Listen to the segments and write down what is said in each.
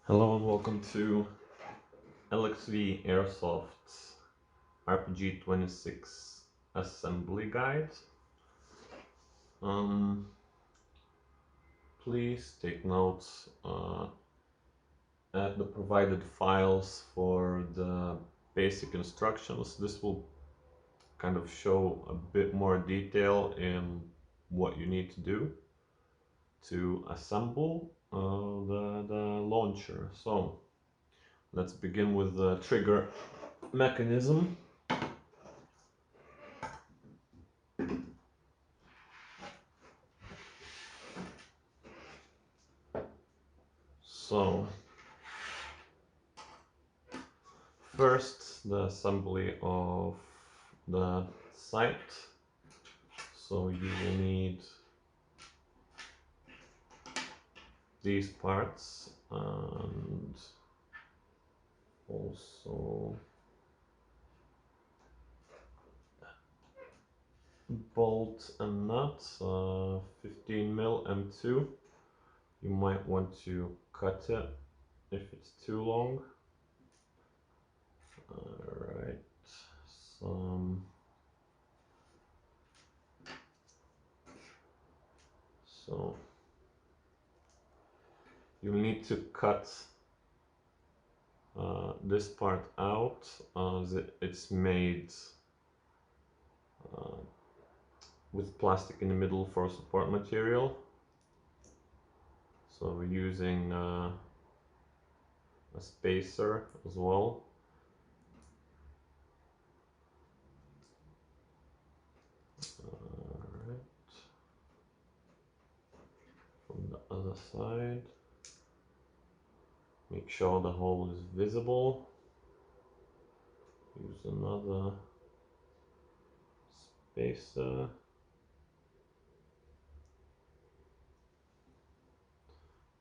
Hello and welcome to LXV Airsoft RPG-26 assembly guide. Please take notes at the provided files for the basic instructions. This will kind of show a bit more detail in what you need to do to assemble the launcher. So let's begin with the trigger mechanism. So first, the assembly of the sight. So you will need these parts and also bolt and nut, 15mm M2. You might want to cut it if it's too long. Alright, so you'll need to cut this part out as it's made with plastic in the middle for support material. So we're using a spacer as well. Alright. From the other side, make sure the hole is visible. Use another spacer.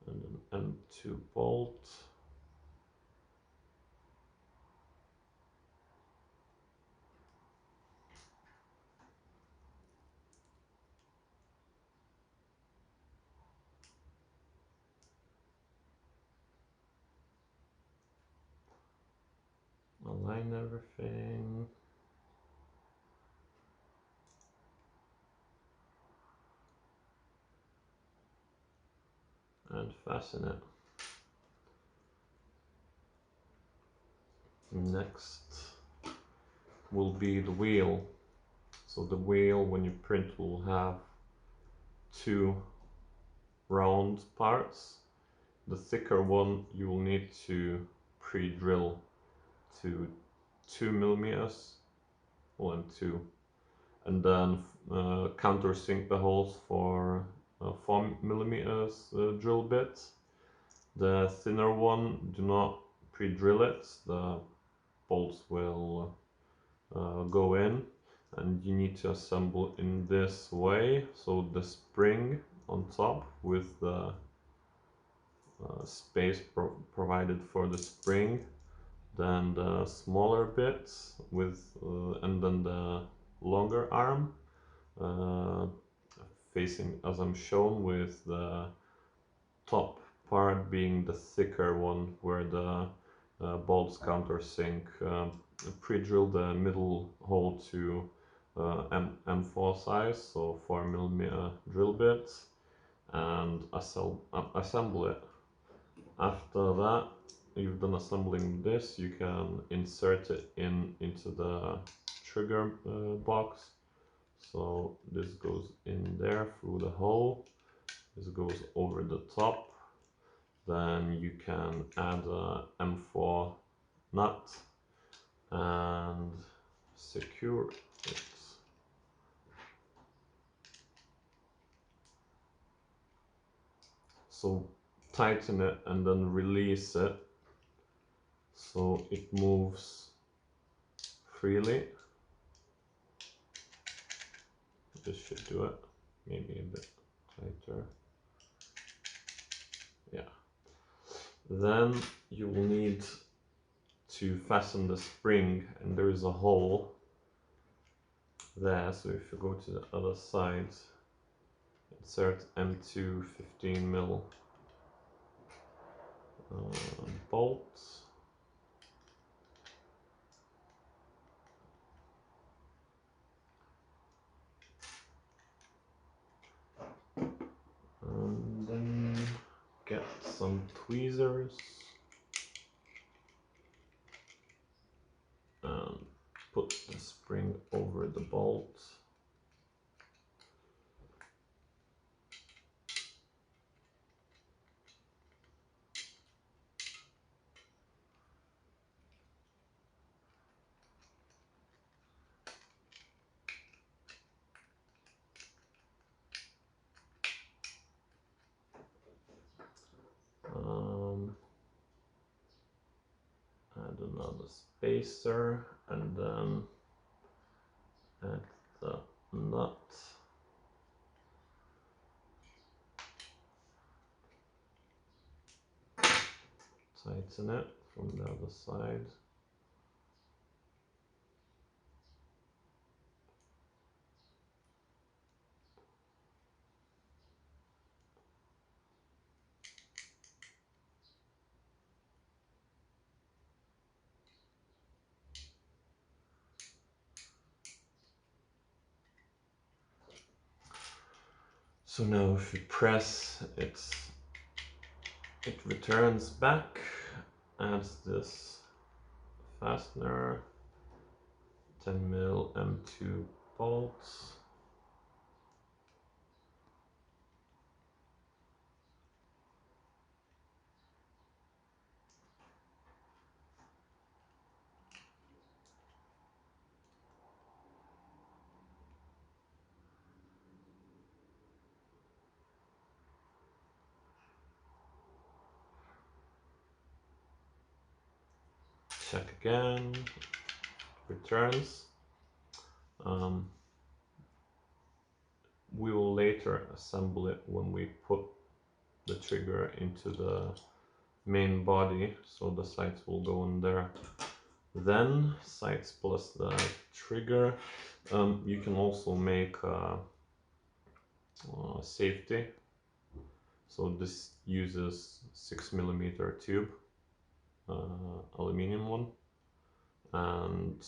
And an M2 bolt. Align everything. And fasten it. Next will be the wheel. So the wheel, when you print, will have two round parts. The thicker one you will need to pre-drill to 2mm, 1 and 2, and then countersink the holes for 4mm drill bit. The thinner one, do not pre-drill it, the bolts will go in, and you need to assemble in this way. So the spring on top with the space provided for the spring, then the smaller bits with and then the longer arm facing as I'm shown, with the top part being the thicker one where the bolts countersink. Pre-drill the middle hole to M4 size, so 4mm drill bits, and assemble it. After that, you've done assembling this, you can insert it into the trigger box. So this goes in there through the hole, this goes over the top, then you can add a M4 nut and secure it. So tighten it and then release it so it moves freely. This should do it, maybe a bit tighter. Yeah. Then you will need to fasten the spring, and there is a hole there. So if you go to the other side, insert M2 15mm bolt. And then get some tweezers and put the spring over the bolt. Add another spacer and then add the nut. Tighten it from the other side. So now if you press, it returns back, adds this fastener, 10mm M2 bolts. Check again, returns. We will later assemble it when we put the trigger into the main body, so the sights will go in there. Then sights plus the trigger. You can also make a safety. So this uses 6mm tube, aluminum one, and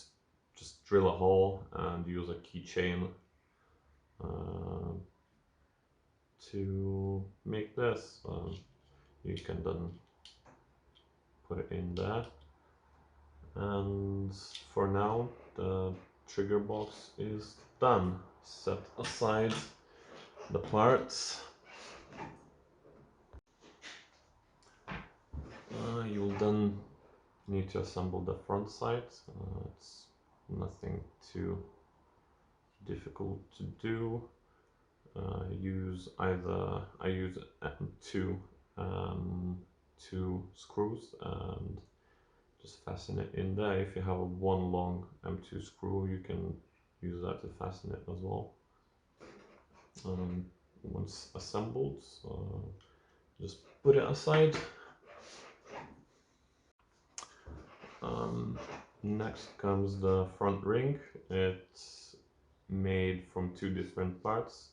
just drill a hole and use a keychain to make this. You can then put it in there, and for now the trigger box is done. Set aside the parts. You will then need to assemble the front sight. It's nothing too difficult to do. I use two screws and just fasten it in there. If you have a one long M2 screw, you can use that to fasten it as well. Once assembled, just put it aside. Next comes the front ring. It's made from two different parts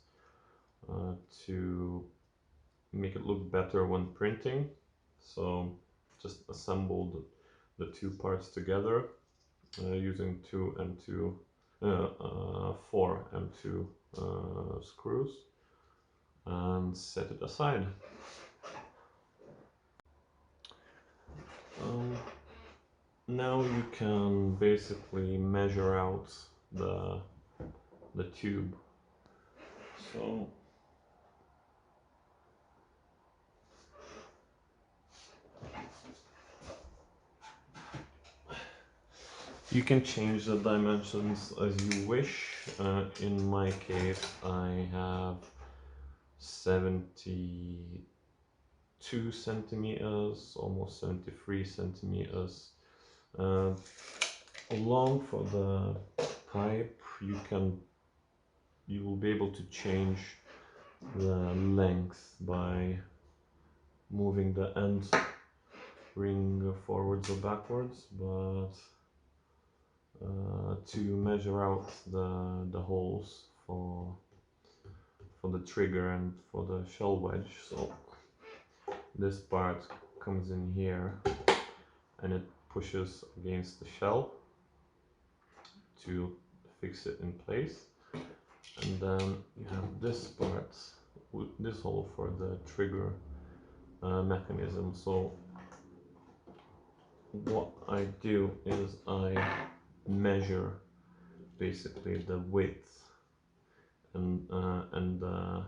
to make it look better when printing. So just assembled the two parts together using four M2 screws, and set it aside. Now you can basically measure out the tube. So you can change the dimensions as you wish. In my case, I have 72 centimeters, almost 73 centimeters. Along for the pipe, you will be able to change the length by moving the end ring forwards or backwards, but to measure out the holes for the trigger and for the shell wedge. So this part comes in here, and it pushes against the shell to fix it in place. And then you have this part, this hole for the trigger mechanism. So what I do is I measure basically the width and the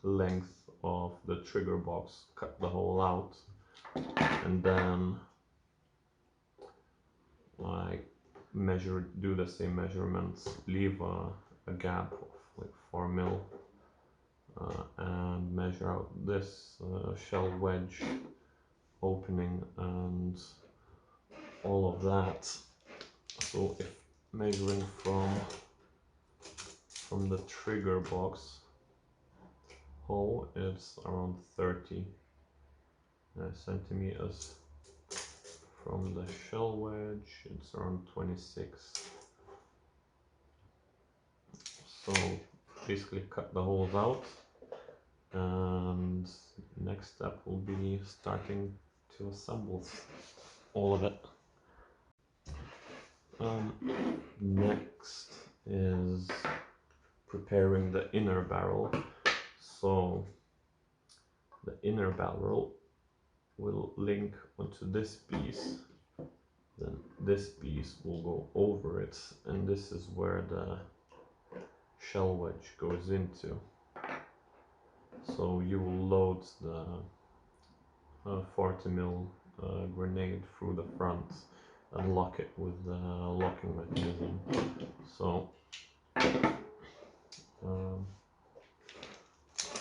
length of the trigger box, cut the hole out, and then I do the same measurements, leave a gap of like 4 mil, and measure out this shell wedge opening and all of that. So if measuring from the trigger box hole, it's around 30 centimeters. From the shell wedge, it's around 26. So basically cut the holes out, and next step will be starting to assemble all of it. Next is preparing the inner barrel. So the inner barrel will link onto this piece, then this piece will go over it, and this is where the shell wedge goes into. So you will load the 40 mil grenade through the front and lock it with the locking mechanism. So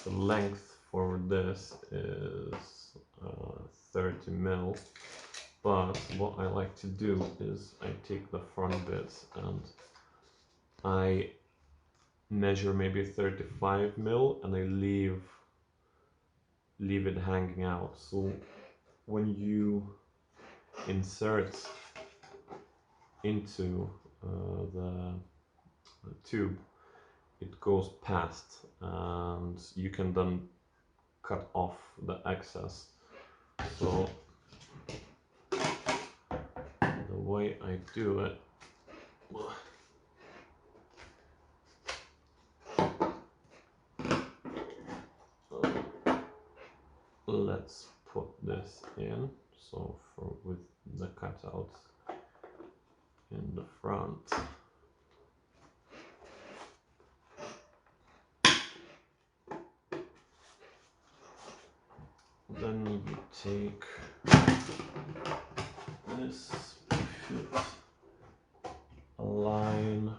the length for this is 30 mil, but what I like to do is I take the front bits and I measure maybe 35 mil and I leave it hanging out. So when you insert into the tube, it goes past, and you can then cut off the excess. So the way I do it, let's put this in. So with the cutout in the front, then you take this, shoot a line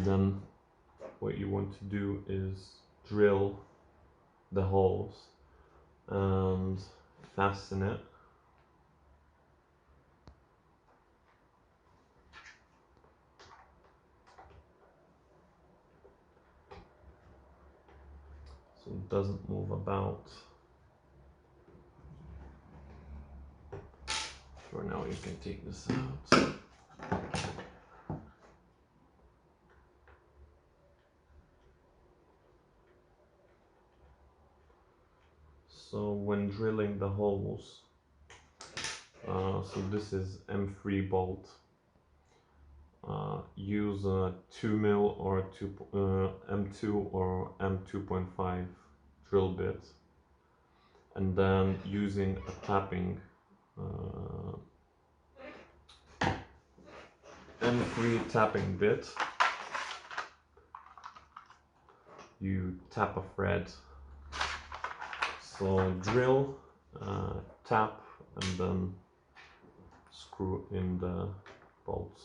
then what you want to do is drill the holes and fasten it. So it doesn't move about. For now you can take this out. So when drilling the holes, so this is M3 bolt, use a 2 mil or M2 or M2.5 drill bit, and then using a tapping M3 tapping bit, you tap a thread. So drill, tap, and then screw in the bolts.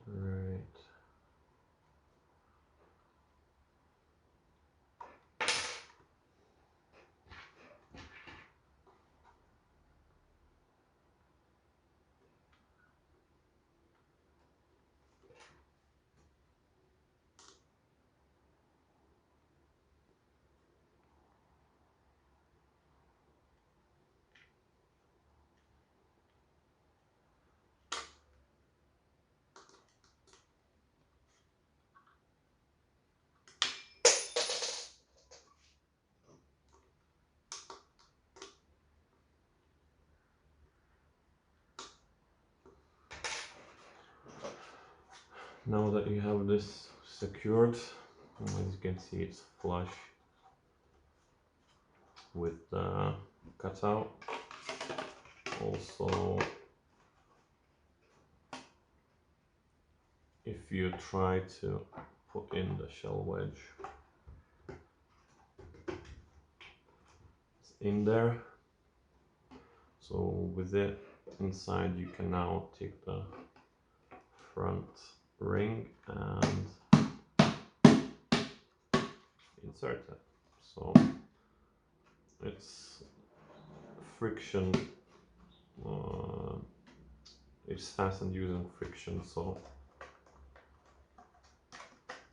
Right. Now that you have this secured, as you can see, it's flush with the cutout. Also, if you try to put in the shell wedge, it's in there. So with it inside, you can now take the front ring and insert it. So it's friction, it's fastened using friction. So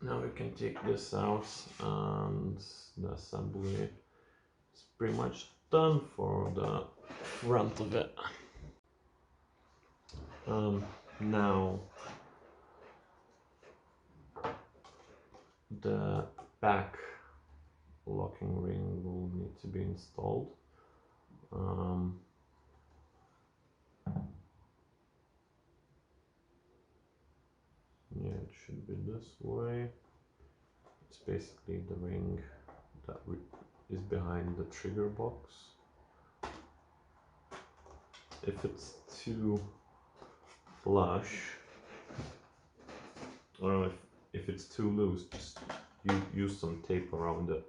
now we can take this out, and the assembly is pretty much done for the front of it. Now the back locking ring will need to be installed. Yeah, it should be this way. It's basically the ring that is behind the trigger box. If it's too flush, or if it's too loose, just use some tape around it.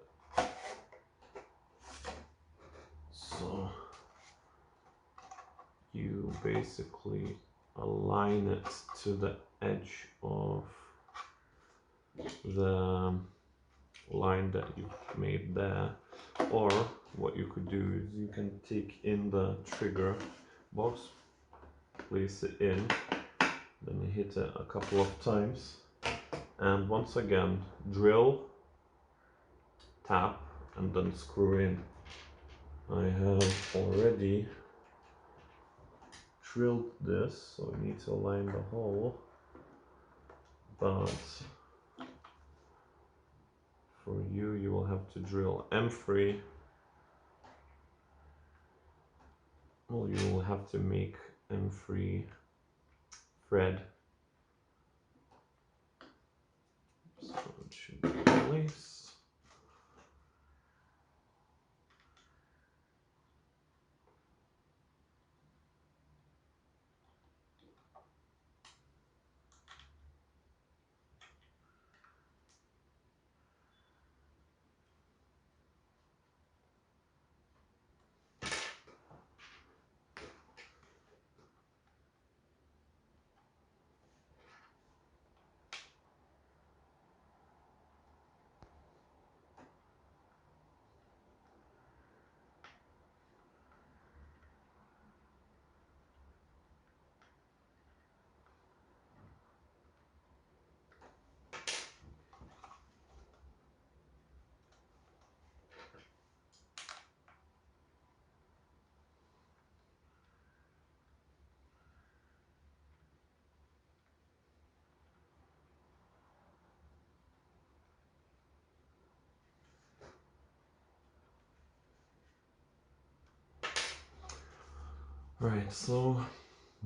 So you basically align it to the edge of the line that you've made there, or what you could do is you can take in the trigger box, place it in, then you hit it a couple of times, and once again drill, tap, and then screw in. I have already drilled this, so we need to align the hole, but for you, you will have to drill M3. Well, you will have to make M3 thread, so it should be in place. Right, so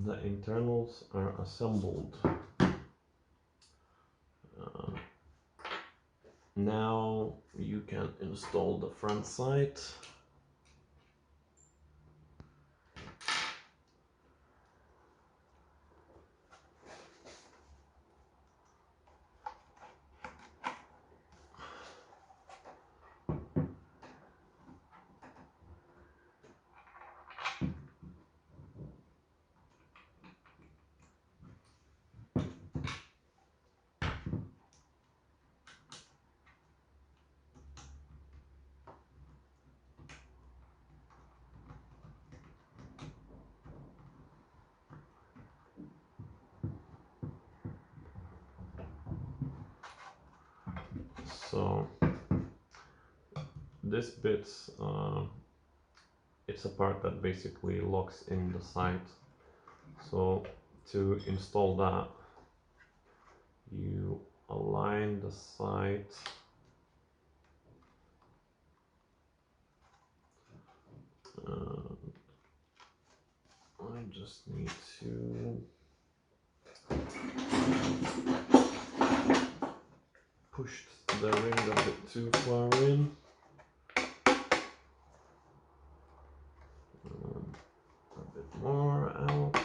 the internals are assembled. Now you can install the front sight. So this bit, it's a part that basically locks in the sight. So to install that, you align the sight I just need to pushed the ring a bit too far in. A bit more out.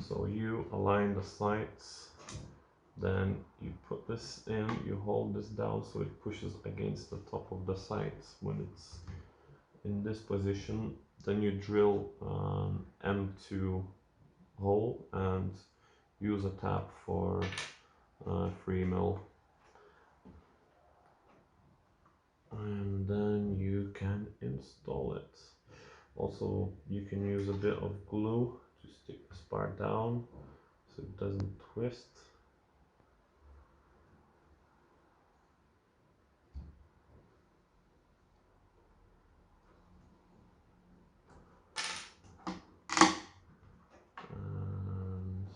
So you align the sights, then you put this in, you hold this down so it pushes against the top of the sights. When it's in this position, then you drill an M2 hole and use a tap for 3 mil. And then you can install it. Also, you can use a bit of glue to stick this part down so it doesn't twist. And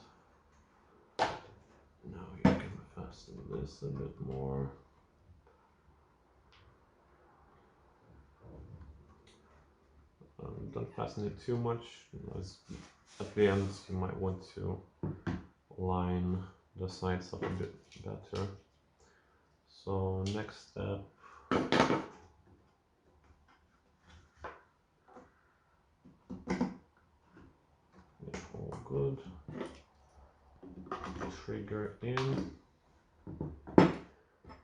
now you can fasten this a bit more. Don't fasten it too much, as at the end you might want to line the sides up a bit better. So next step, all good. Trigger in.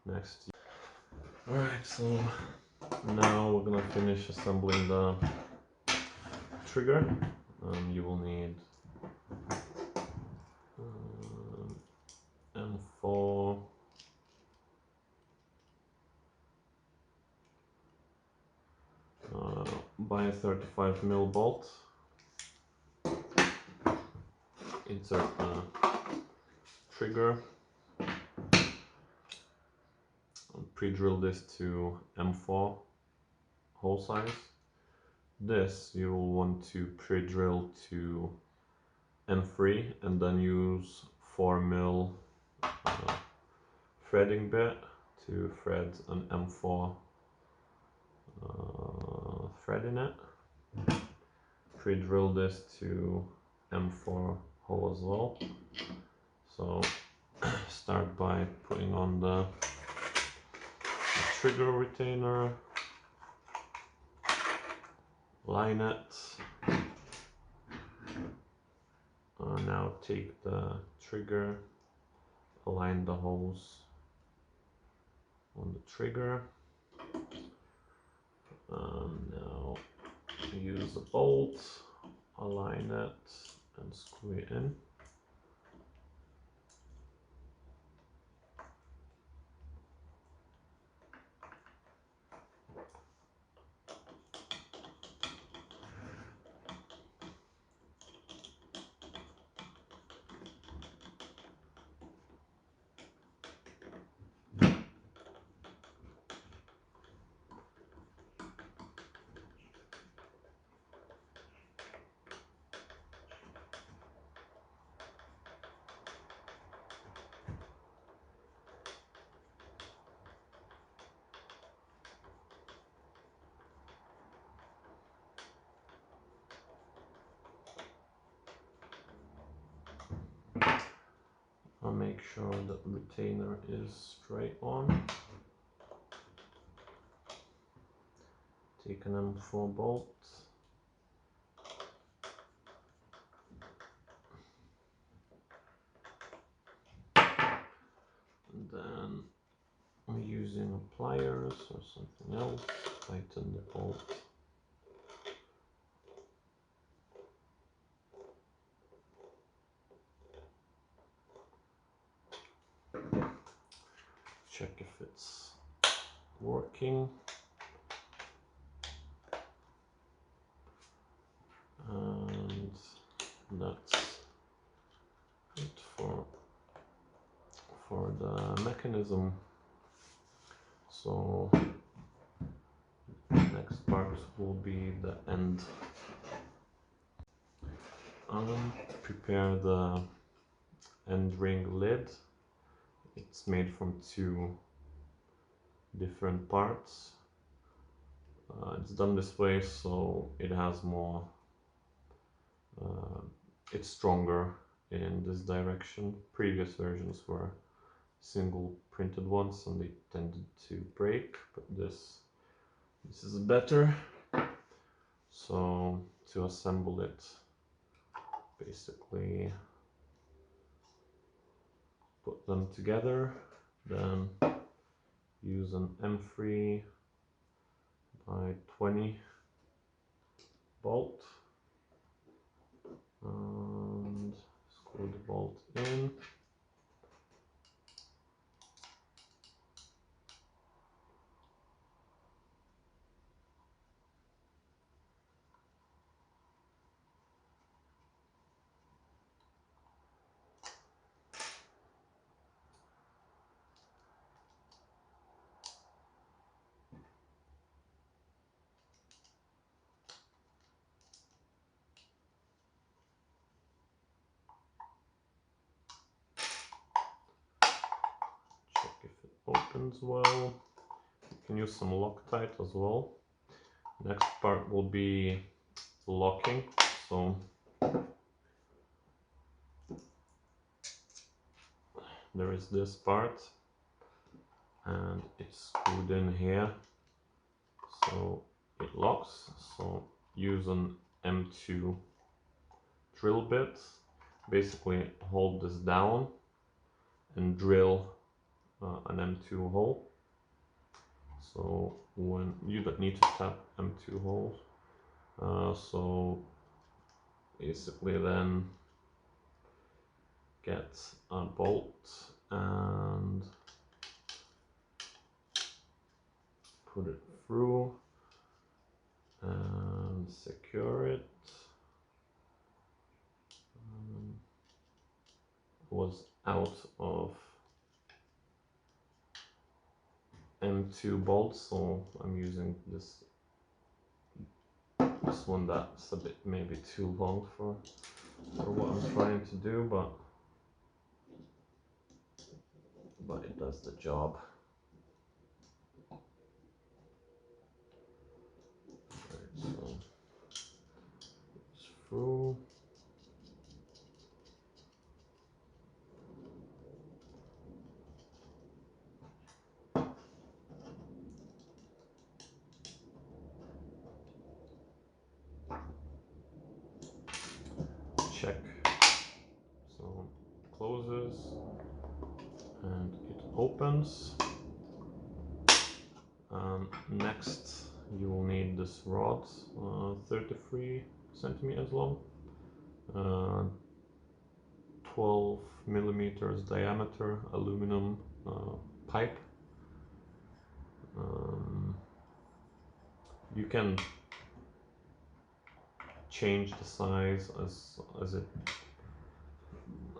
Next. Alright, so now we're gonna finish assembling the trigger. You will need M4 by a 35 mil bolt. Insert the trigger. Pre-drill this to M4 hole size. This you will want to pre-drill to M3 and then use 4 mil threading bit to thread an M4 thread in it. Pre-drill this to M4 hole as well. So start by putting on the trigger retainer, line it. Now take the trigger, align the holes on the trigger. Now use a bolt, align it and screw it in. I'll make sure that the retainer is straight on. Take an M4 bolt. And then I'm using pliers or something else, tighten the bolt. Check if it's working. And that's it for the mechanism. So next part will be the end. Prepare the end ring lid. It's made from 2 different parts. It's done this way so it has more, it's stronger in this direction. Previous versions were single printed ones and they tended to break, but this is better. So to assemble it, basically put them together, then use an M3 by 20 bolt and screw the bolt in. Check if it opens well. You can use some Loctite as well. Next part will be locking. So there is this part and it's screwed in here, so it locks. So use an M2 drill bit, basically hold this down and drill an M2 hole. So when you don't need to tap M2 holes, so basically then get a bolt and put it through and secure it. Was out of M2 bolts, so I'm using this one that's a bit maybe too long for what I'm trying to do, but it does the job. Right, so it's through. Check. So it closes and it opens. Next you will need this rod, 33 centimeters long, 12 millimeters diameter aluminum pipe. You can change the size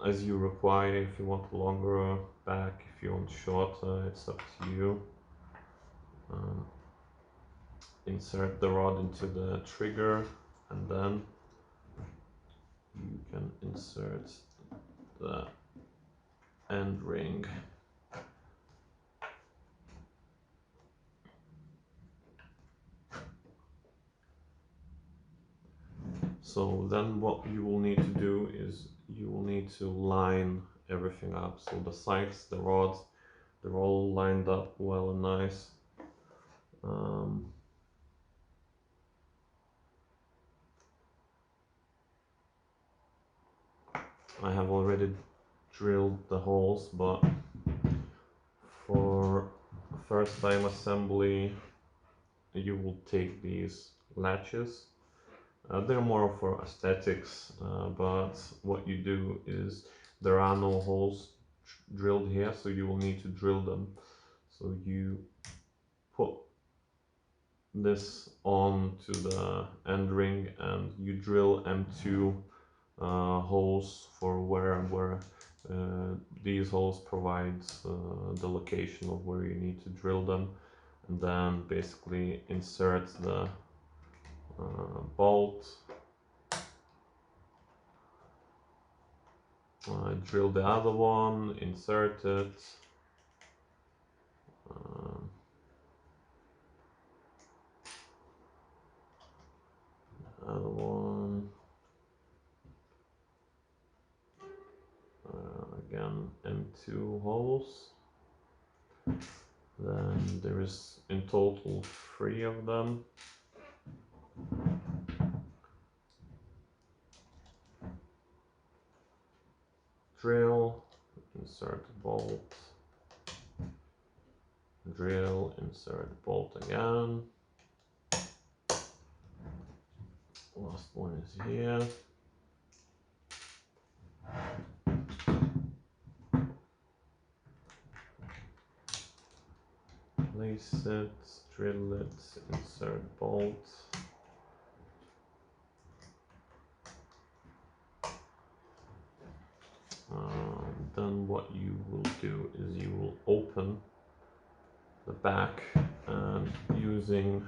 as you require. If you want longer back, if you want shorter, it's up to you. Insert the rod into the trigger and then you can insert the end ring. So then what you will need to do is you will need to line everything up. So the sights, the rods, they're all lined up well and nice. I have already drilled the holes, but for first time assembly you will take these latches. They're more for aesthetics, but what you do is there are no holes drilled here, so you will need to drill them. So you put this on to the end ring and you drill M2 holes for where these holes provide the location of where you need to drill them, and then basically insert the bolt, drill the other one, insert it, and 2 holes. Then there is in total 3 of them. Drill, insert bolt, drill, insert bolt again. Last one is here. Place it, drill it, insert bolt. Then what you will do is you will open the back and using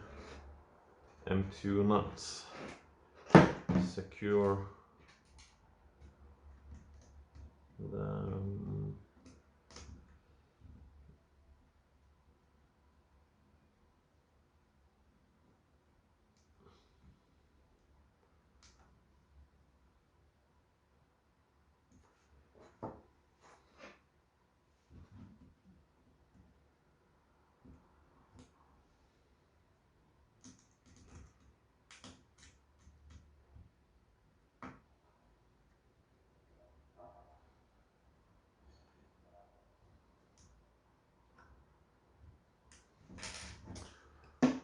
M2 nuts secure the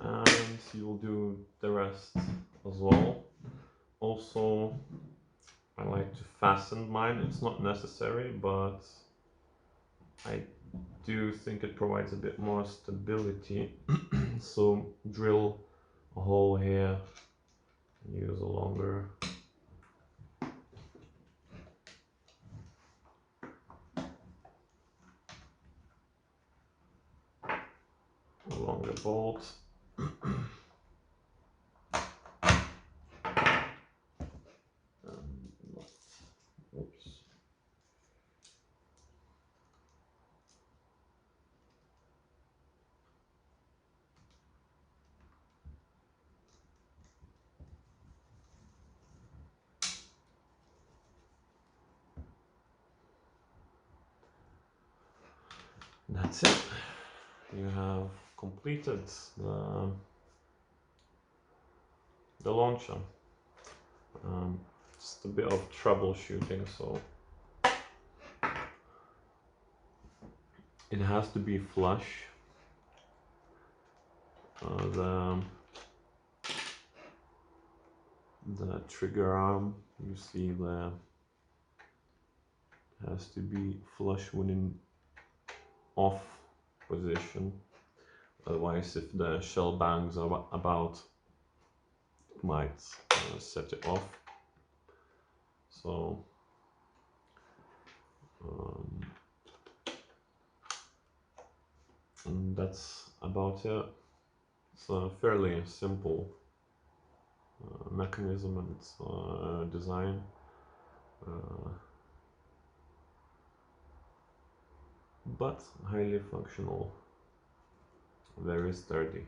and you will do the rest as well. Also, I like to fasten mine. It's not necessary, but I do think it provides a bit more stability. So drill a hole here, use a longer bolt. Oops. That's it. You have completed the launcher. Just a bit of troubleshooting, so it has to be flush. The trigger arm, you see there, has to be flush when in off position. Otherwise, if the shell bangs about, it might set it off. So and that's about it. It's a fairly simple mechanism and design. But highly functional, very sturdy.